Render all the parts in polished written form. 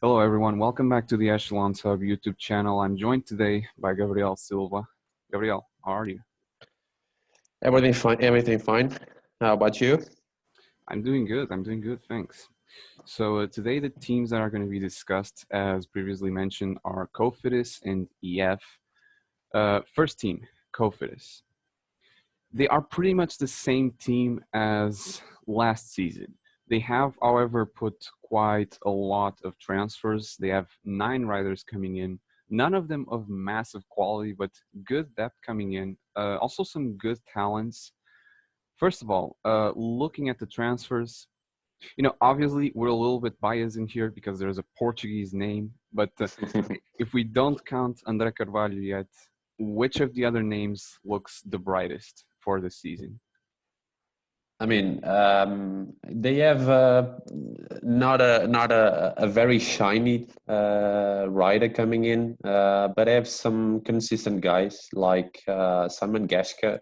Hello, everyone. Welcome back to the Echelons Hub YouTube channel. I'm joined today by Gabriel Silva. Gabriel, how are you? Everything fine. Everything fine. How about you? I'm doing good. Thanks. So today the teams that are going to be discussed, as previously mentioned, are Cofidis and EF. First team, Cofidis. They are pretty much the same team as last season. They have, however, put quite a lot of transfers. They have 9 riders coming in, none of them of massive quality, but good depth coming in. Also some good talents. First of all, looking at the transfers, obviously we're a little bit biased in here because there's a Portuguese name, but if we don't count André Carvalho yet, which of the other names looks the brightest for this season? I mean, they have not a very shiny rider coming in, but they have some consistent guys like Simon Gasker.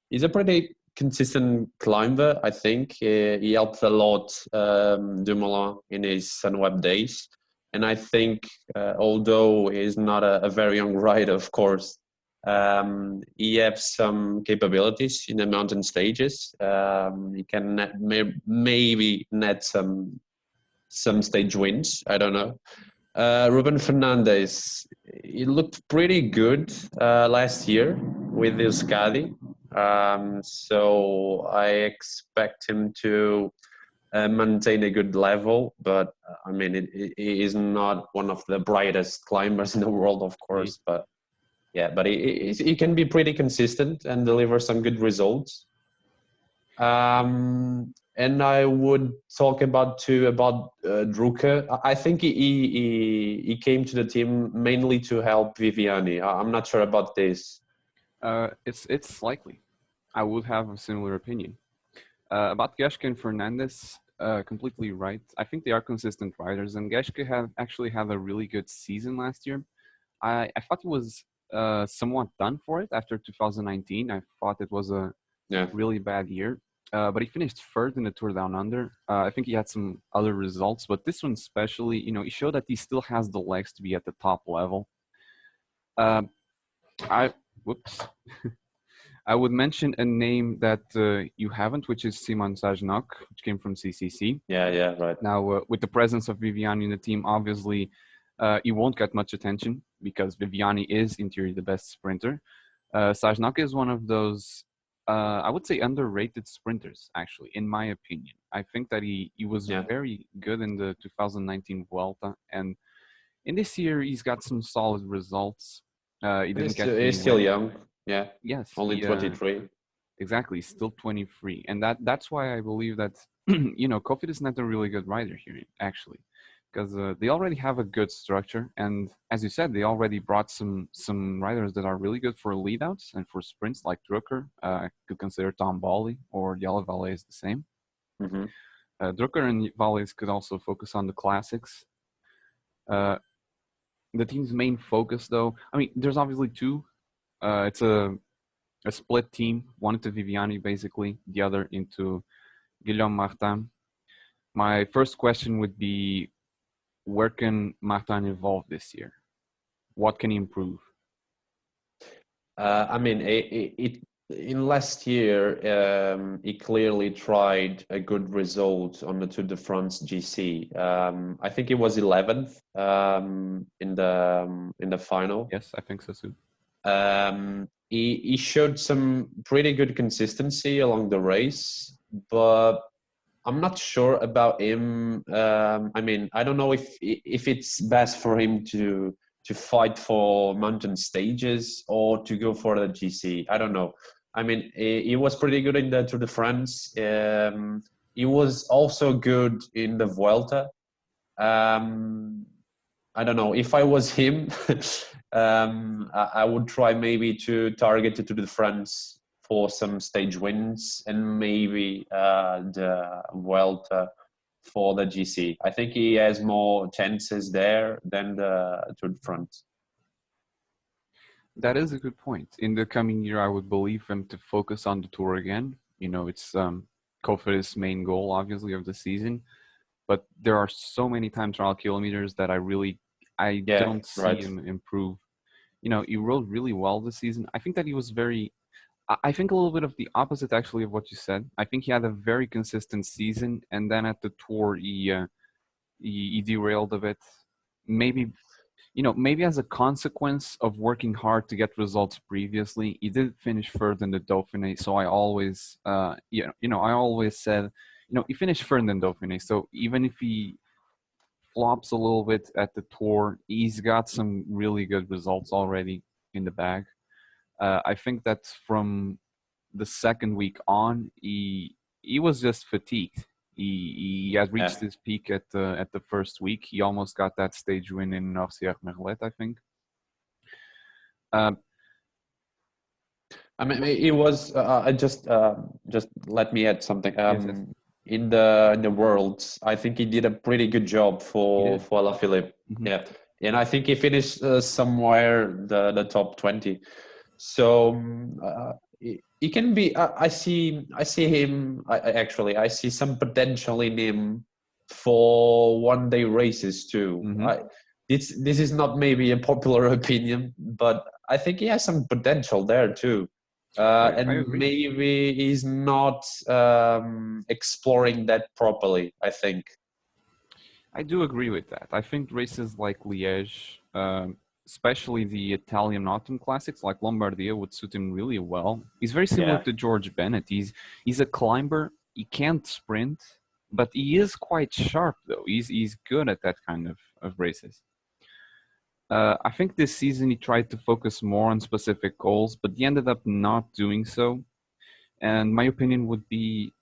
He's a pretty consistent climber, I think. He helped a lot Dumoulin in his Sunweb days. And I think, although he's not a very young rider, of course, he has some capabilities in the mountain stages. He can maybe net some stage wins. I don't know. Ruben Fernandez, he looked pretty good last year with Euskadi. So I expect him to maintain a good level, but I mean, he is not one of the brightest climbers in the world, of course, but yeah, but he can be pretty consistent and deliver some good results. And I would talk about Drucker. I think he came to the team mainly to help Viviani. I'm not sure about this. It's likely. I would have a similar opinion. About Gasker and Fernandez, completely right. I think they are consistent riders, and Gasker actually had a really good season last year. I thought he was somewhat done for it after 2019. I thought it was a really bad year. But he finished third in the Tour Down Under. I think he had some other results, but this one especially, he showed that he still has the legs to be at the top level. I would mention a name that you haven't, which is Simon Sajnock, which came from CCC. Yeah, right. Now, with the presence of Viviani in the team, obviously, he won't get much attention because Viviani is, in theory, the best sprinter. Sajnock is one of those, I would say, underrated sprinters, actually, in my opinion. I think that he was very good in the 2019 Vuelta, and in this year, he's got some solid results. He's still young. Yeah. Yes. Only 23. Exactly. Still 23. And that's why I believe that, Cofidis is not a really good rider here, actually, because they already have a good structure. And as you said, they already brought some riders that are really good for leadouts and for sprints, like Drucker. I could consider Tom Bawley or Jelle Valles the same. Mm-hmm. Drucker and Valles could also focus on the classics. The team's main focus, though, I mean, there's obviously two. It's a split team, one into Viviani, basically, the other into Guillaume Martin. My first question would be, where can Martin evolve this year? What can he improve? I mean, in last year, he clearly tried a good result on the Tour de France GC. I think he was 11th in the final. Yes, I think so too. He showed some pretty good consistency along the race, but I'm not sure about him. I mean, I don't know if it's best for him to fight for mountain stages or to go for the GC. I don't know. I mean, he was pretty good in the Tour de France. He was also good in the Vuelta. I don't know. If I was him, I would try maybe to target the Tour de France for some stage wins and maybe the Vuelta for the GC. I think he has more chances there than the Tour de France. That is a good point. In the coming year, I would believe him to focus on the Tour again. It's Cofidis' main goal, obviously, of the season. but there are so many time trial kilometers that I don't see right. him improve. He rode really well this season. I think that he was very. I think a little bit of the opposite actually of what you said. I think he had a very consistent season, and then at the tour he derailed a bit. Maybe maybe as a consequence of working hard to get results previously, he did finish third in the Dauphiné. So I always, I always said, he finished third in Dauphiné. So even if he flops a little bit at the tour, he's got some really good results already in the bag. I think that from the second week on, he was just fatigued. He had reached his peak at the first week. He almost got that stage win in North-Sierre-Merlet, I think. I mean, it was. I just let me add something. Yes. In the Worlds, I think he did a pretty good job for Alaphilippe. Mm-hmm. Yeah, and I think he finished somewhere the top 20. So he can be. I see him. I see some potential in him for one-day races too. Mm-hmm. This is not maybe a popular opinion, but I think he has some potential there too. I And agree. maybe he's not exploring that properly, I think. I do agree with that. I think races like Liège, especially the Italian autumn classics like Lombardia, would suit him really well. He's very similar to George Bennett. He's a climber. He can't sprint, but he is quite sharp though. He's good at that kind of races. I think this season he tried to focus more on specific goals, but he ended up not doing so. And my opinion would be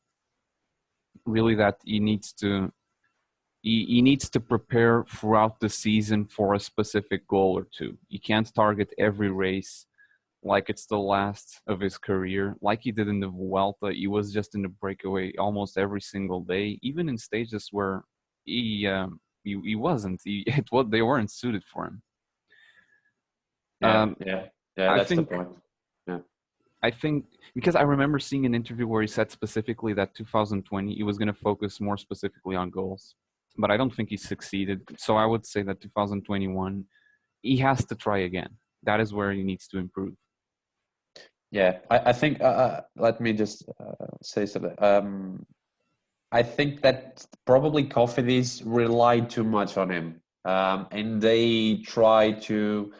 really that he needs to prepare throughout the season for a specific goal or two. He can't target every race like it's the last of his career, like he did in the Vuelta. He was just in the breakaway almost every single day, even in stages where he wasn't. They weren't suited for him. That's the point. Yeah. I think because I remember seeing an interview where he said specifically that 2020 he was going to focus more specifically on goals, but I don't think he succeeded. So I would say that 2021 he has to try again. That is where he needs to improve. Yeah, I think. Let me just say something. I think that probably Cofidis relied too much on him, and they try to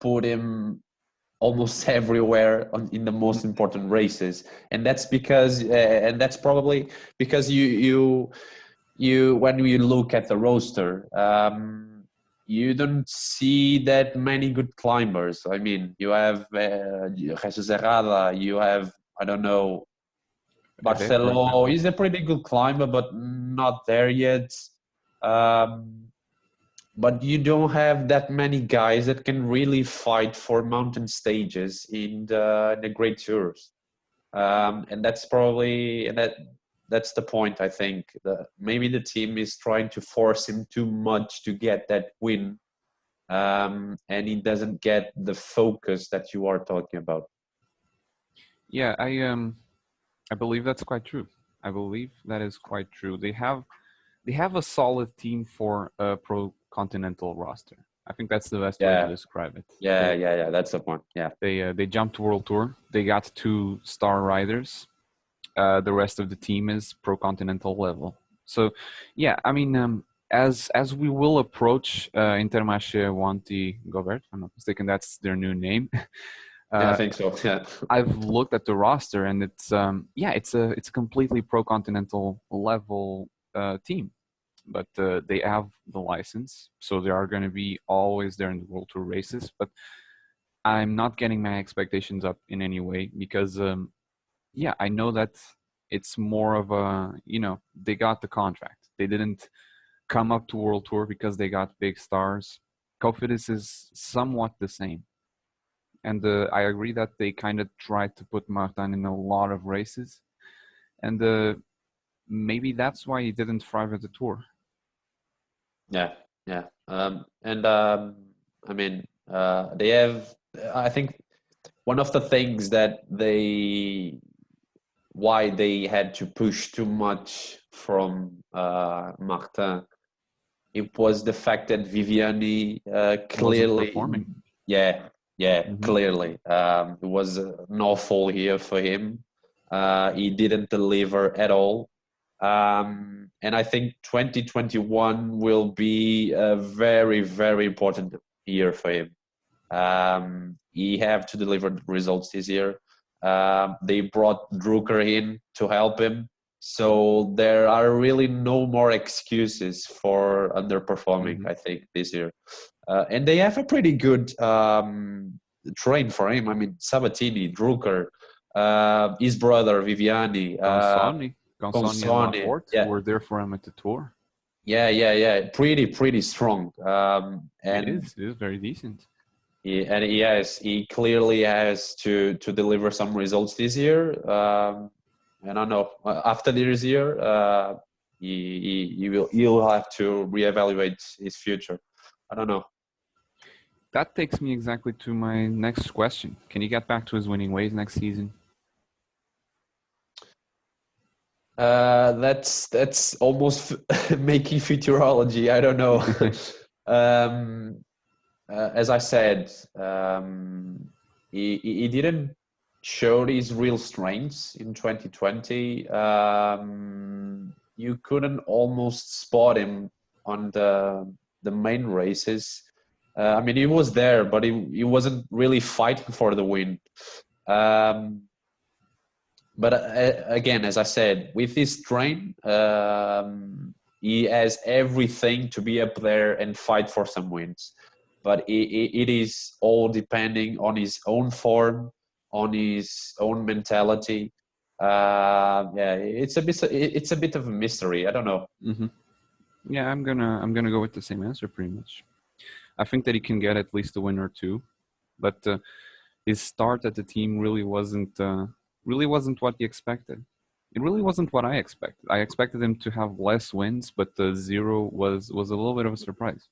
put him almost everywhere in the most important races, and that's because, and that's probably because you when you look at the roster, you don't see that many good climbers. I mean, you have Jesus Herrada, you have, I don't know, Barcelo. He's a pretty good climber, but not there yet. But you don't have that many guys that can really fight for mountain stages in the great tours, and that's probably that's the point. I think maybe the team is trying to force him too much to get that win, and he doesn't get the focus that you are talking about. Yeah, I believe that's quite true. I believe that is quite true. They have a solid team for a pro continental roster. I think that's the best way to describe it. Yeah. That's the point. Yeah. They jumped World Tour. They got 2 star riders. The rest of the team is pro continental level. So, yeah, I mean, as we will approach Intermarché Wanty Gobert, if I'm not mistaken, that's their new name. I think so. Yeah. I've looked at the roster, and it's a completely pro continental level team. But they have the license, so they are going to be always there in the World Tour races. But I'm not getting my expectations up in any way because, I know that it's more of a, they got the contract. They didn't come up to World Tour because they got big stars. Cofidis is somewhat the same. And I agree that they kind of tried to put Martin in a lot of races. And maybe that's why he didn't thrive at the Tour. Yeah. I mean, they have. I think one of the things that they why they had to push too much from Martin. It was the fact that Viviani Wasn't clearly, performing. yeah, clearly. It was an awful year for him. He didn't deliver at all. And I think 2021 will be a very, very important year for him. He have to deliver results this year. They brought Drucker in to help him. So there are really no more excuses for underperforming, I think, this year. And they have a pretty good train for him. I mean, Sabatini, Drucker, his brother Viviani, Consonni and Consonni. Laporte Yeah, were there for him at the tour. yeah. Pretty strong. It And is very decent. he clearly has to deliver some results this year. I don't know. After this year, he'll have to reevaluate his future. I don't know. That takes me exactly to my next question. Can he get back to his winning ways next season? That's almost making futurology. I don't know. As I said, he didn't show his real strengths in 2020. You couldn't almost spot him on the main races. I mean, he was there, but he wasn't really fighting for the win. But again, as I said, with this train, he has everything to be up there and fight for some wins. But it is all depending on his own form, on his own mentality. Yeah, it's a bit of a mystery. I don't know. Mm-hmm. Yeah, I'm gonna go with the same answer pretty much. I think that he can get at least a win or two, but his start at the team really wasn't what he expected. It really wasn't what I expected. I expected him to have less wins, but the zero was a little bit of a surprise.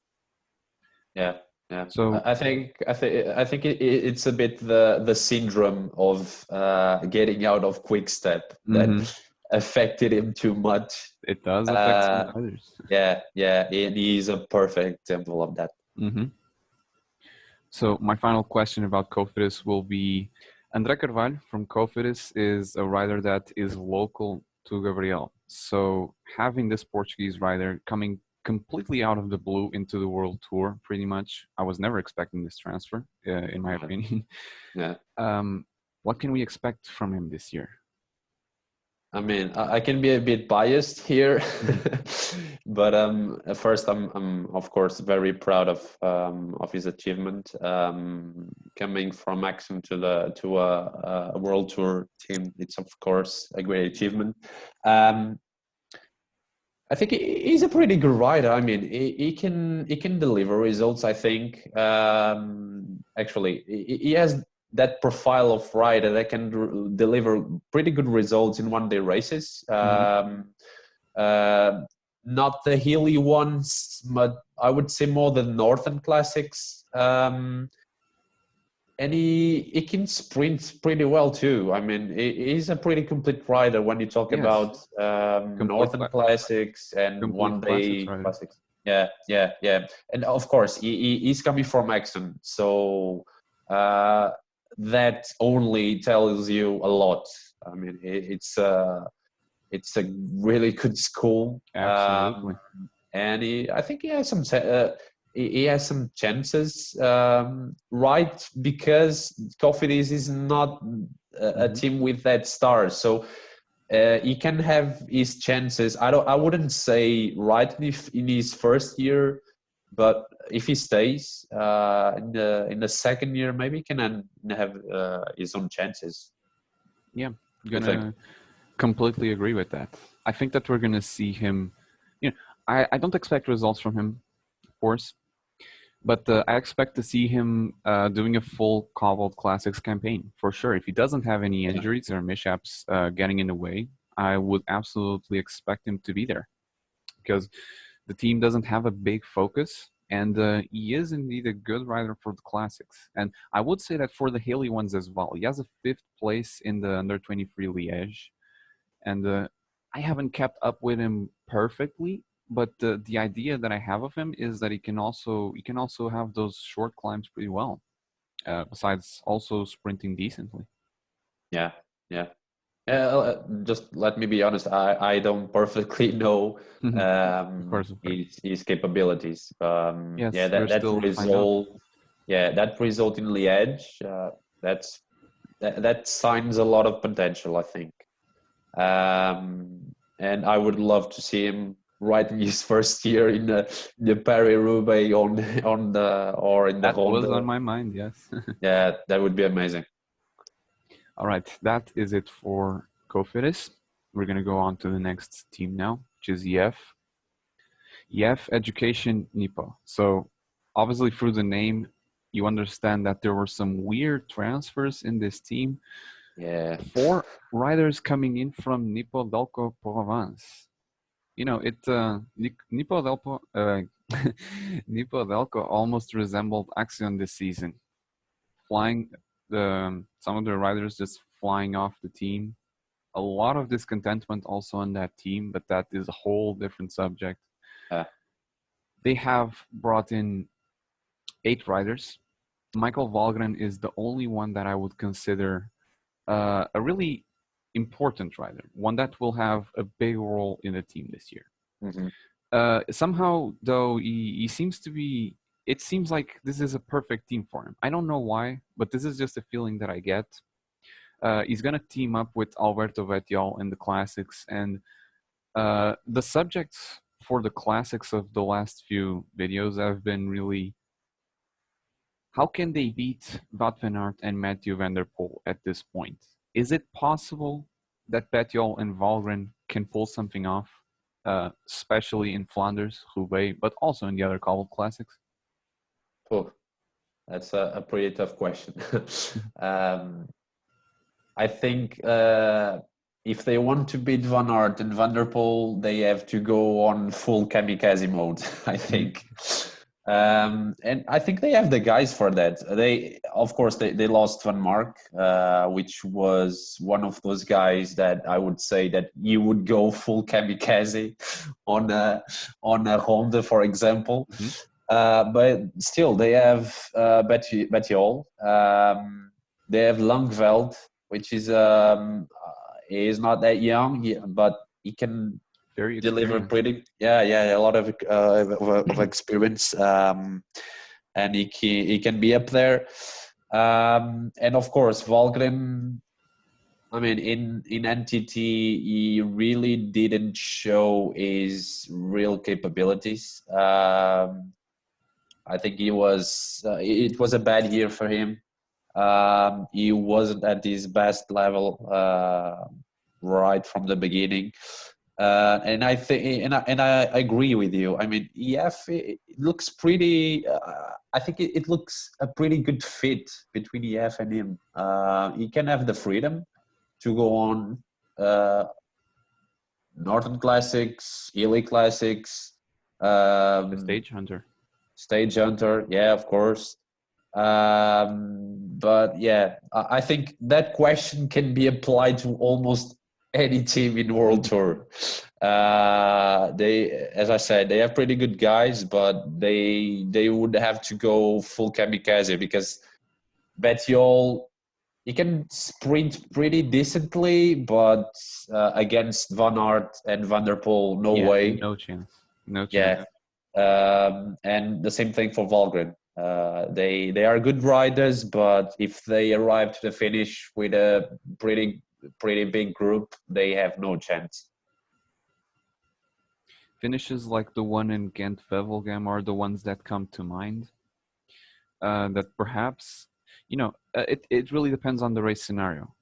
Yeah. So I think it's a bit the syndrome of getting out of quick step that affected him too much. It does affect some others. Yeah, and he's a perfect example of that. So my final question about Cofidis will be, André Carvalho from Cofidis is a rider that is local to Gabriel. So having this Portuguese rider coming completely out of the blue into the world tour, pretty much, I was never expecting this transfer, in my opinion. Yeah. What can we expect from him this year? I mean, I can be a bit biased here, but first, I'm of course very proud of his achievement. Coming from Action to a world tour team, it's of course a great achievement. I think he's a pretty good rider. I mean, he can deliver results. I think actually he has that profile of rider that can deliver pretty good results in one-day races. Not the hilly ones, but I would say more the northern classics. And he can sprint pretty well too. I mean, he's a pretty complete rider when you talk about northern classics and one-day classics. Yeah. And of course, he's coming from Exxon, so that only tells you a lot. I mean, it's a really good school. Absolutely. And I think he has some chances, right? Because Cofidis is not a team with that star, so he can have his chances. I wouldn't say right in his first year, but if he stays in the second year, maybe he can have his own chances. Yeah, gonna completely agree with that. I think that we're gonna see him. I don't expect results from him, of course, but I expect to see him doing a full Cobalt Classics campaign for sure. If he doesn't have any injuries or mishaps getting in the way, I would absolutely expect him to be there, because the team doesn't have a big focus, and he is indeed a good rider for the classics. And I would say that for the hilly ones as well. He has a 5th place in the under 23 Liège. and I haven't kept up with him perfectly. But the idea that I have of him is that he can also have those short climbs pretty well. Besides also sprinting decently. Yeah, yeah. Just let me be honest. I don't perfectly know Of course, of course. his capabilities. Yeah, Yes, we're that still find out. result. Yeah, that result in Liège. That's that signs a lot of potential, I think. And I would love to see him right in his first year in the Paris-Roubaix on the or in the That was Honda. on my mind. Yes. Yeah, that would be amazing. All right, that is it for Cofidis. We're gonna go on to the next team now, which is EF. EF Education Nippo. So obviously through the name, you understand that there were some weird transfers in this team. Yeah. 4 riders coming in from Nippo Delco Provence. You know, Nippo Delco Nippo Delco almost resembled Axion this season. Flying some of the riders just flying off the team. A lot of discontentment also on that team, but that is a whole different subject. Uh, They have brought in 8 riders. Michael Valgren is the only one that I would consider a really important rider, one that will have a big role in the team this year. mhm. Somehow, though, he seems to be. It seems like this is a perfect team for him. I don't know why, but this is just a feeling that I get. He's gonna team up with Alberto Vettiol in the classics, and the subjects for the classics of the last few videos have been really how can they beat Wout van Aert and Mathieu van der Poel at this point? Is it possible that Vettiol and Valgren can pull something off, especially in Flanders, Roubaix, but also in the other cobbled classics? Oh, that's a pretty tough question. um, I think if they want to beat Van Aert and Van der Poel, they have to go on full kamikaze mode, I think. And I think they have the guys for that. Of course, they lost Van Mark, which was one of those guys that I would say that you would go full kamikaze on a Honda, for example. Mm-hmm. But still, they have Bettiol. They have Langveld, which is he is not that young, but he can Very deliver experienced. pretty a lot of experience, and he can be up there. And of course, Valgren. I mean, in NTT, he really didn't show his real capabilities. I think it was a bad year for him. He wasn't at his best level right from the beginning. And I think, and I agree with you. I mean, EF it looks pretty. I think it looks a pretty good fit between EF and him. He can have the freedom to go on Northern Classics, Ely Classics, The stage hunter. Stage Hunter. Yeah, of course. But yeah, I think that question can be applied to almost any team in World Tour. As I said, they have pretty good guys, but they would have to go full kamikaze because Bettiol, he can sprint pretty decently, but against Van Aert and Van der Poel, no Yeah, way. no chance. No chance. Yeah, and the same thing for Valgren. They are good riders, but if they arrive to the finish with a pretty big group, they have no chance. Finishes like the one in Ghent Wevelgem are the ones that come to mind. That perhaps, it really depends on the race scenario.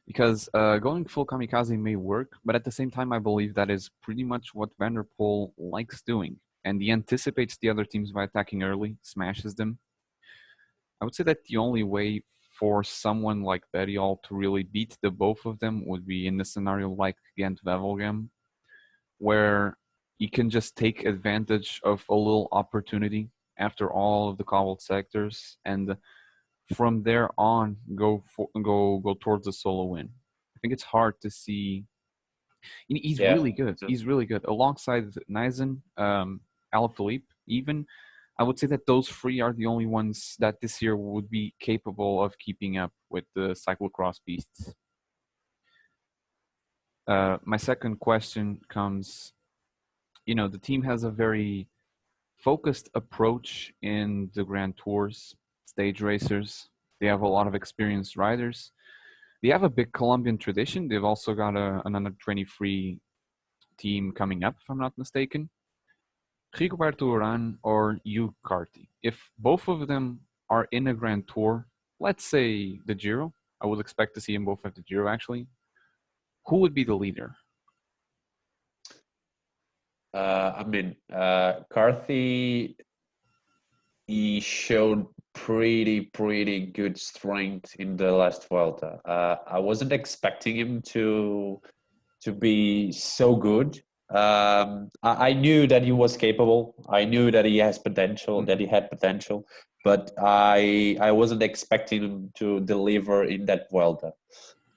Because going full kamikaze may work, but at the same time, I believe that is pretty much what Van der Poel likes doing. And he anticipates the other teams by attacking early, smashes them. I would say that the only way for someone like Bettiol to really beat the both of them would be in a scenario like Ghent Wevelgem, where you can just take advantage of a little opportunity after all of the cobbled sectors, and from there on go towards the solo win. I think it's hard to see He's Yeah. really good. He's really good. Alongside Nizen, Alaphilippe, even, I would say that those three are the only ones that this year would be capable of keeping up with the cyclocross beasts. My second question comes, the team has a very focused approach in the Grand Tours, stage racers. They have a lot of experienced riders. They have a big Colombian tradition. They've also got an under 23 team coming up, if I'm not mistaken. Rigoberto Urán or Hugh Carty. If both of them are in a Grand Tour, let's say the Giro, I would expect to see them both at the Giro actually. Who would be the leader? Carthy, he showed pretty good strength in the last Vuelta. I wasn't expecting him to be so good. I knew that he was capable. I knew that he has potential, that he had potential, but I wasn't expecting him to deliver in that Vuelta.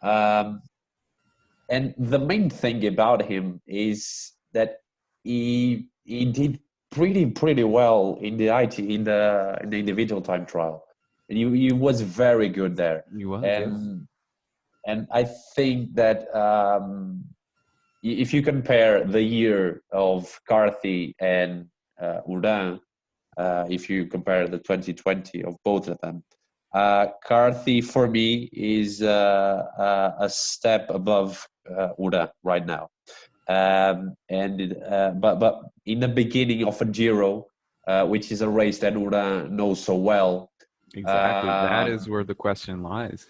And the main thing about him is that he did pretty well in the individual time trial. He was very good there. He was, and and I think that if you compare the year of Carthy and Urán, if you compare the 2020 of both of them, Carthy for me is a step above Urán right now. But in the beginning of a Giro, which is a race that Urán knows so well. Exactly. That is where the question lies.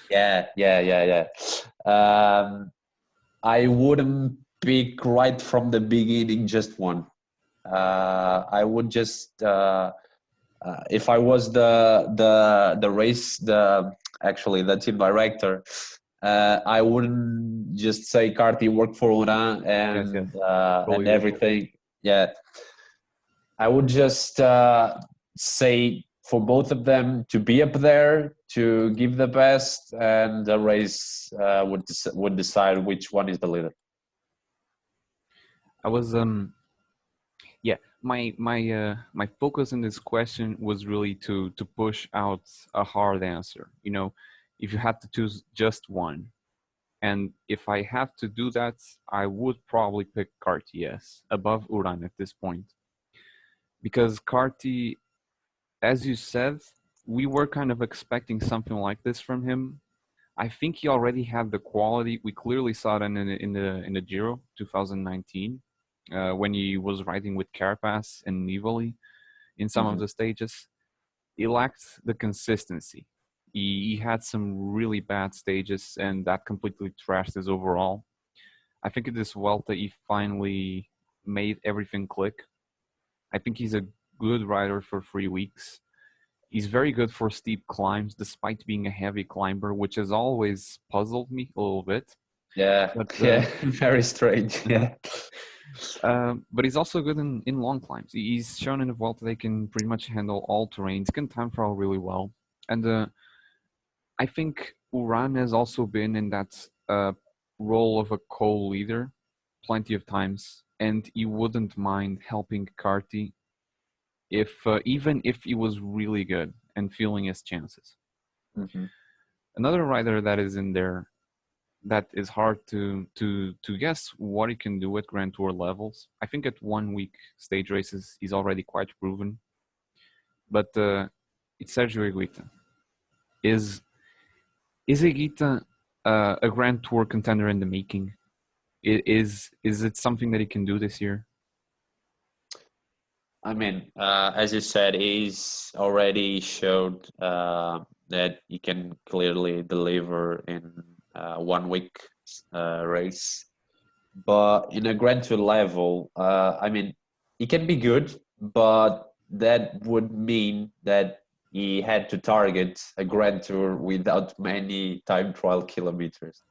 Yeah. I wouldn't pick right from the beginning just one. I would just if I was the race the team director, I wouldn't just say Carty worked for Urán and everything. Yeah, I would just say for both of them to be up there, to give the best, and the race would decide which one is the leader. I was my focus in this question was really to push out a hard answer. If you had to choose just one, and if I have to do that, I would probably pick Carty, yes, above Urán at this point, because Carty, as you said, we were kind of expecting something like this from him. I think he already had the quality. We clearly saw it in the Giro 2019 when he was riding with Carapaz and Nibali in some of the stages. He lacked the consistency. He had some really bad stages, and that completely trashed his overall. I think in this Vuelta, he finally made everything click. I think he's a good rider for 3 weeks. He's very good for steep climbs, despite being a heavy climber, which has always puzzled me a little bit. Yeah, but, very strange. Yeah. But he's also good in long climbs. He's shown in the Vuelta they can pretty much handle all terrains, can time trial really well. And I think Urán has also been in that role of a co-leader plenty of times, and he wouldn't mind helping Carty even if he was really good and feeling his chances. Another rider that is in there that is hard to guess what he can do at Grand Tour levels. I think at 1 week stage races he's already quite proven, but it's Sergio Higuita. Is Higuita a Grand Tour contender in the making? Is it something that he can do this year? I mean, as you said, he's already showed that he can clearly deliver in 1 week race. But in a Grand Tour level, I mean, he can be good, but that would mean that he had to target a Grand Tour without many time trial kilometers,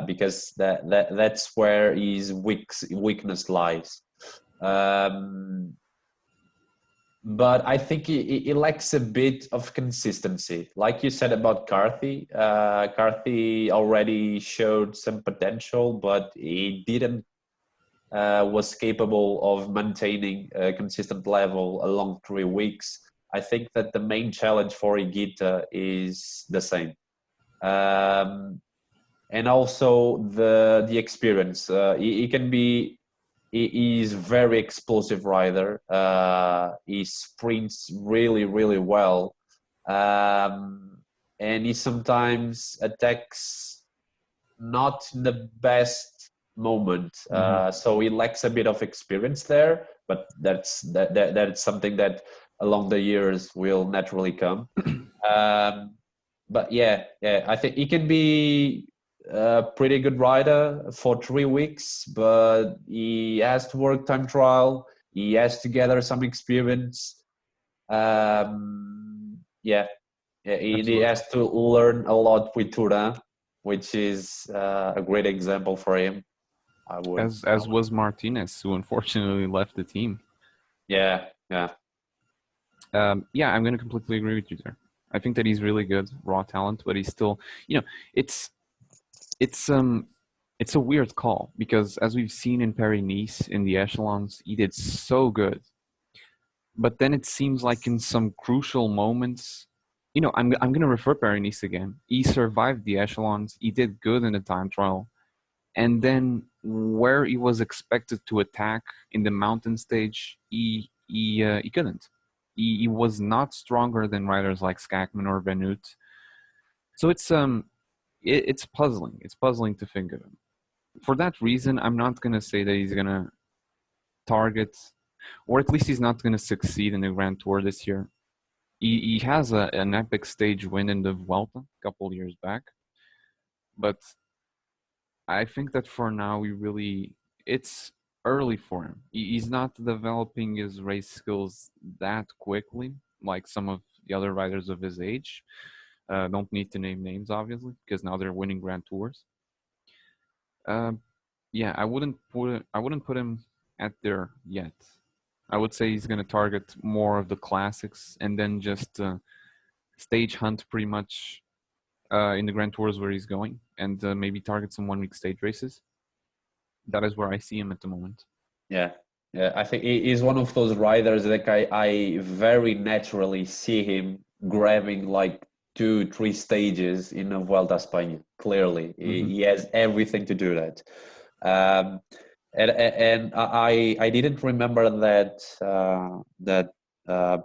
because that's where his weakness lies. but I think it lacks a bit of consistency. Like you said about Carthy, Carthy already showed some potential, but he didn't was capable of maintaining a consistent level along 3 weeks. I think that the main challenge for Higuita is the same. And also the experience. He can be. He is very explosive rider. He sprints really well, and he sometimes attacks not in the best moment. So he lacks a bit of experience there, but that's something that along the years will naturally come. But yeah, I think he can be a pretty good rider for 3 weeks, but he has to work time trial. He has to gather some experience. Yeah, he has to learn a lot with Turan, which is a great example for him. As was Martinez, who unfortunately left the team. Yeah. I'm going to completely agree with you there. I think that he's really good, raw talent, but he's still, it's a weird call because as we've seen in Paris-Nice in the echelons, he did so good. But then it seems like in some crucial moments, I'm going to refer Paris-Nice again. He survived the echelons. He did good in the time trial. And then where he was expected to attack in the mountain stage, he couldn't. He was not stronger than riders like Skakman or Benoot. So it's puzzling. It's puzzling to think of him. For that reason, I'm not going to say that he's going to target, or at least he's not going to succeed in the Grand Tour this year. He has an epic stage win in the Vuelta a couple years back. But I think that for now, it's early for him. He's not developing his race skills that quickly, like some of the other riders of his age. Don't need to name names, obviously, because now they're winning Grand Tours. I wouldn't put him at there yet. I would say he's going to target more of the classics and then just stage hunt pretty much in the Grand Tours where he's going, and maybe target some 1 week stage races. That is where I see him at the moment. Yeah, I think he's one of those riders that I very naturally see him grabbing like 2-3 stages in a Vuelta a España. Clearly, he has everything to do that. And I didn't remember that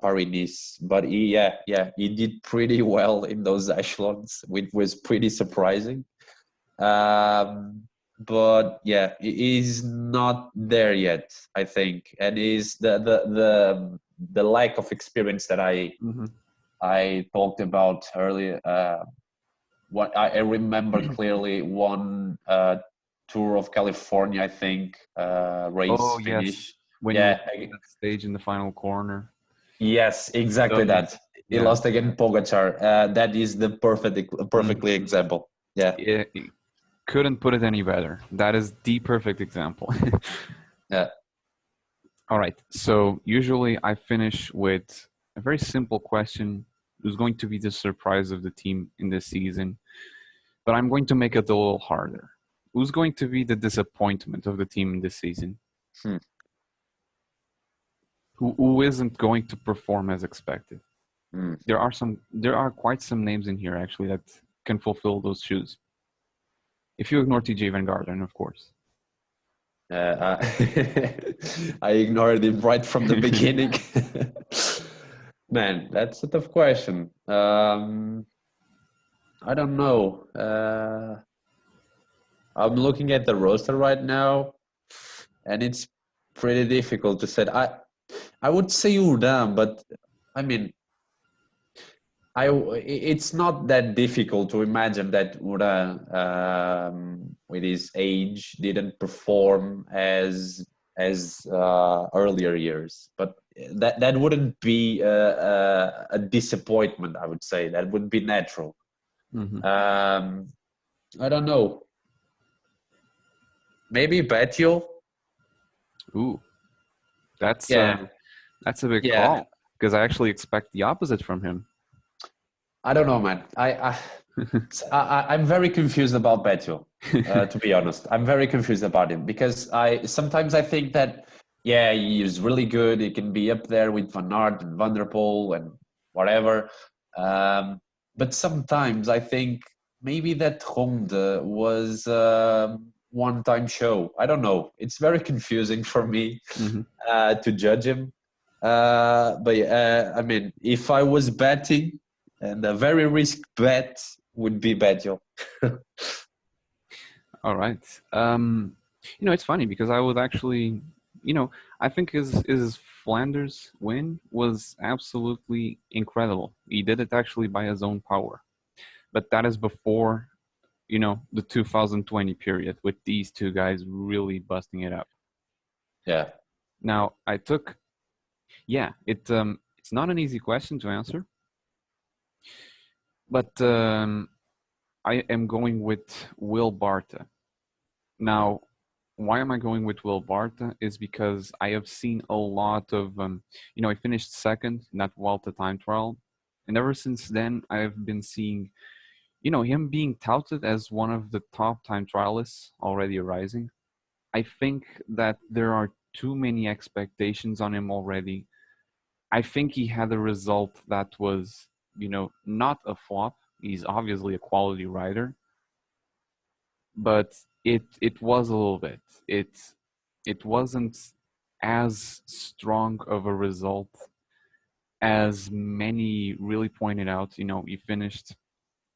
Paris-Nice, but he did pretty well in those echelons, which was pretty surprising. But yeah, he's not there yet, I think, and is the lack of experience that I talked about earlier. What I remember clearly one Tour of California, I think, race finish. Yes. When you stage in the final corner. Yes, exactly that. He lost against Pogacar. That is the perfectly example. Yeah. Couldn't put it any better. That is the perfect example. Yeah. All right. So usually I finish with a very simple question. Who's going to be the surprise of the team in this season? But I'm going to make it a little harder. Who's going to be the disappointment of the team in this season? Who isn't going to perform as expected? There are quite some names in here actually that can fulfill those shoes. If you ignore TJ Van Garderen, of course. I ignored him right from the beginning. Man, that's a tough question. I don't know. I'm looking at the roster right now, and it's pretty difficult to say. I would say Urdan, but I mean, it's not that difficult to imagine that Urdan, with his age, didn't perform as earlier years. But that wouldn't be a disappointment, I would say. That would be natural. I don't know. Maybe Betio. Ooh, that's a big call. Because I actually expect the opposite from him. I don't know, man. I'm very confused about Beto. To be honest, I'm very confused about him because I think that yeah, he's really good. He can be up there with Van Aert and Van der Poel and whatever. But sometimes I think maybe that Ronde was one-time show. I don't know. It's very confusing for me to judge him. But I mean, if I was betting, and a very risk bet would be Beto. All right. It's funny because I would actually, I think his Flanders win was absolutely incredible. He did it actually by his own power. But that is before, the 2020 period with these two guys really busting it up. Yeah. Now, it's not an easy question to answer. But I am going with Will Barta. Now, why am I going with Will Barta is because I have seen a lot of, he finished second in that Vuelta time trial. And ever since then, I've been seeing, him being touted as one of the top time trialists already arising. I think that there are too many expectations on him already. I think he had a result that was, not a flop. He's obviously a quality rider. But it was a little bit. It wasn't as strong of a result as many really pointed out. He finished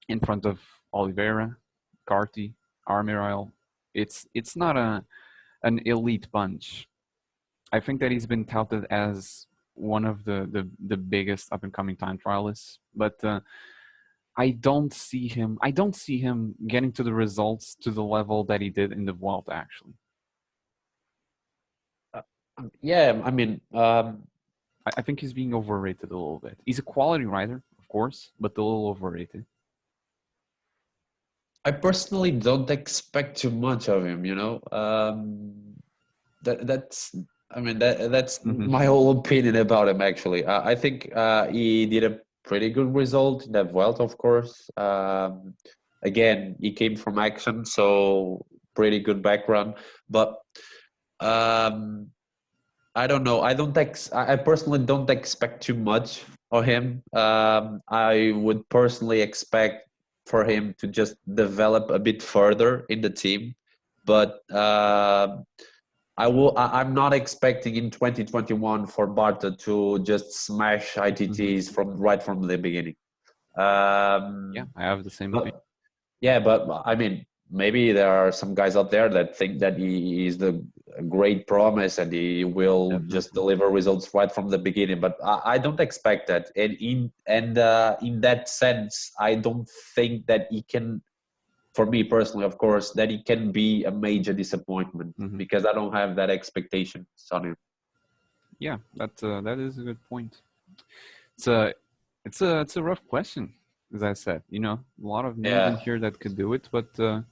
in front of Oliveira, Carty, Armirail. It's not an elite bunch. I think that he's been touted as one of the biggest up and coming time trialists, but I don't see him getting to the results to the level that he did in the Vuelta, actually. Yeah, I mean, I think he's being overrated a little bit. He's a quality rider, of course, but a little overrated. I personally don't expect too much of him. That's my whole opinion about him. Actually, I think he did a pretty good result in that Vuelta, of course. Again, he came from action, so pretty good background. But I don't know. I personally don't expect too much of him. I would personally expect for him to just develop a bit further in the team, but I'm not expecting in 2021 for Barta to just smash ITTs right from the beginning. Yeah, I have the same opinion. Yeah, but I mean, maybe there are some guys out there that think that he is the great promise and he will just deliver results right from the beginning. But I don't expect that. And in that sense, I don't think that he can. For me personally, of course, that he can be a major disappointment because I don't have that expectation on him. Yeah, that is a good point. It's a rough question, as I said. A lot of names in here that could do it, but I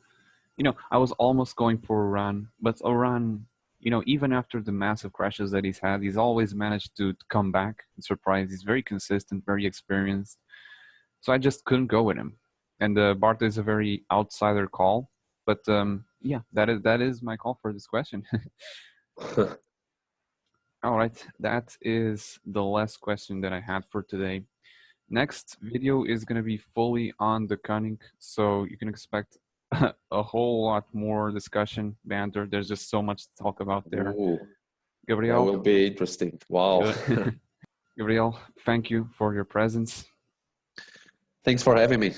was almost going for Oran, but Oran, even after the massive crashes that he's had, he's always managed to come back and surprise. He's very consistent, very experienced. So I just couldn't go with him. And Barta is a very outsider call, but yeah, that is my call for this question. All right, that is the last question that I had for today. Next video is going to be fully on the Koenig, so you can expect a whole lot more discussion, banter. There's just so much to talk about there. Ooh, Gabriel, that will be interesting. Wow. Gabriel, thank you for your presence. Thanks for having me.